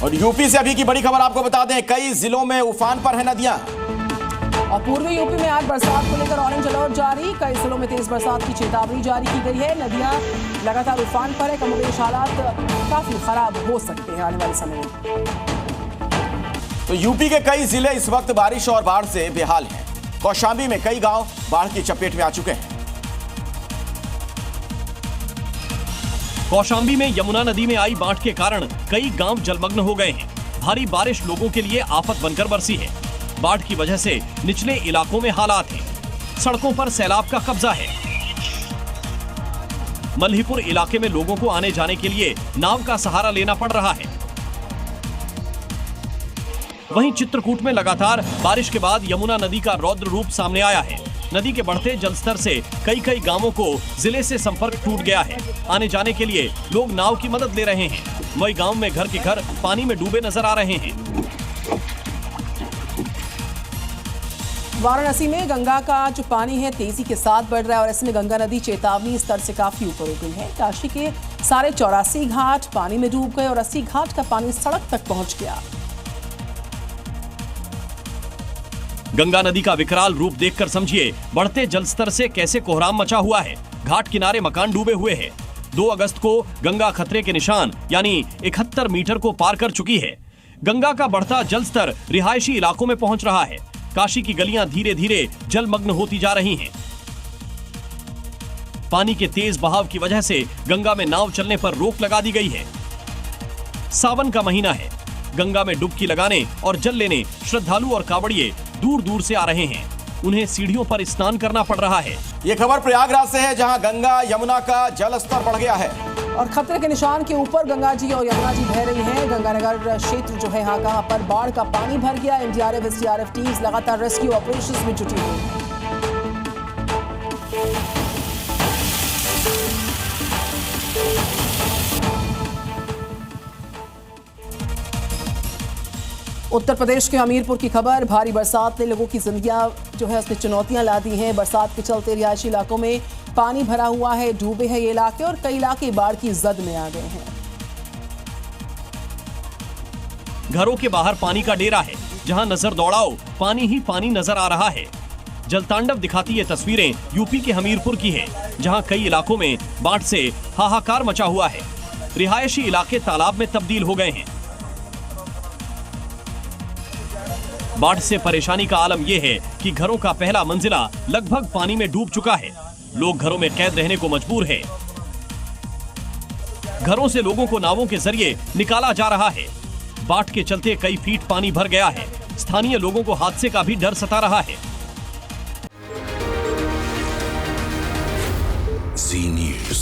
और यूपी से अभी की बड़ी खबर आपको बता दें, कई जिलों में उफान पर है नदियां। और पूर्वी यूपी में आज बरसात को लेकर ऑरेंज अलर्ट जारी, कई जिलों में तेज बरसात की चेतावनी जारी की गई है। नदियां लगातार उफान पर है, कमोबेश हालात काफी खराब हो सकते हैं आने वाले समय में। तो यूपी के कई जिले इस वक्त बारिश और बाढ़ से बेहाल हैं। कौशांबी में कई गांव बाढ़ की चपेट में आ चुके हैं। कौशांबी में यमुना नदी में आई बाढ़ के कारण कई गांव जलमग्न हो गए हैं। भारी बारिश लोगों के लिए आफत बनकर बरसी है। बाढ़ की वजह से निचले इलाकों में हालात हैं। सड़कों पर सैलाब का कब्जा है। मल्हीपुर इलाके में लोगों को आने जाने के लिए नाव का सहारा लेना पड़ रहा है। वहीं चित्रकूट में लगातार बारिश के बाद यमुना नदी का रौद्र रूप सामने आया है। नदी के बढ़ते जलस्तर से कई गांवों को जिले से संपर्क टूट गया है। आने जाने के लिए लोग नाव की मदद ले रहे हैं। वही गांव में घर के घर पानी में डूबे नजर आ रहे हैं। वाराणसी में गंगा का जो पानी है तेजी के साथ बढ़ रहा है और ऐसे में गंगा नदी चेतावनी स्तर से काफी ऊपर हो गई है। काशी के सारे 84 घाट पानी में डूब गए और 80 घाट का पानी सड़क तक पहुंच गया। गंगा नदी का विकराल रूप देखकर समझिए बढ़ते जलस्तर से कैसे कोहराम मचा हुआ है। घाट किनारे मकान डूबे हुए हैं। 2 अगस्त को गंगा खतरे के निशान यानी 71 मीटर को पार कर चुकी है। गंगा का बढ़ता जलस्तर रिहायशी इलाकों में पहुंच रहा है। काशी की गलियां धीरे धीरे जलमग्न होती जा रही हैं। पानी के तेज बहाव की वजह से गंगा में नाव चलने पर रोक लगा दी गई है। सावन का महीना है। गंगा में डुबकी लगाने और जल लेने श्रद्धालु और कांवड़िए दूर दूर से आ रहे हैं। उन्हें सीढ़ियों पर स्नान करना पड़ रहा है। ये खबर प्रयागराज से है, जहां गंगा यमुना का जल स्तर बढ़ गया है और खतरे के निशान के ऊपर गंगा जी और यमुना जी बह रही हैं। गंगानगर क्षेत्र जो है यहाँ पर बाढ़ का पानी भर गया। एनडीआरएफ एसडीआरएफ टीम्स लगातार रेस्क्यू ऑपरेशंस में जुटी हुई हैं। उत्तर प्रदेश के हमीरपुर की खबर, भारी बरसात ने लोगों की जिंदगियां जो है उसमें चुनौतियां ला दी हैं। बरसात के चलते रिहायशी इलाकों में पानी भरा हुआ है, डूबे हैं ये इलाके और कई इलाके बाढ़ की जद में आ गए हैं। घरों के बाहर पानी का डेरा है। जहां नजर दौड़ाओ पानी ही पानी नजर आ रहा है। जलतांडव दिखाती ये तस्वीरें यूपी के हमीरपुर की है, जहां कई इलाकों में बाढ़ से हाहाकार मचा हुआ है। रिहायशी इलाके तालाब में तब्दील हो गए हैं। बाढ़ से परेशानी का आलम यह है कि घरों का पहला मंजिला लगभग पानी में डूब चुका है। लोग घरों में कैद रहने को मजबूर है। घरों से लोगों को नावों के जरिए निकाला जा रहा है। बाढ़ के चलते कई फीट पानी भर गया है। स्थानीय लोगों को हादसे का भी डर सता रहा है। Zee News।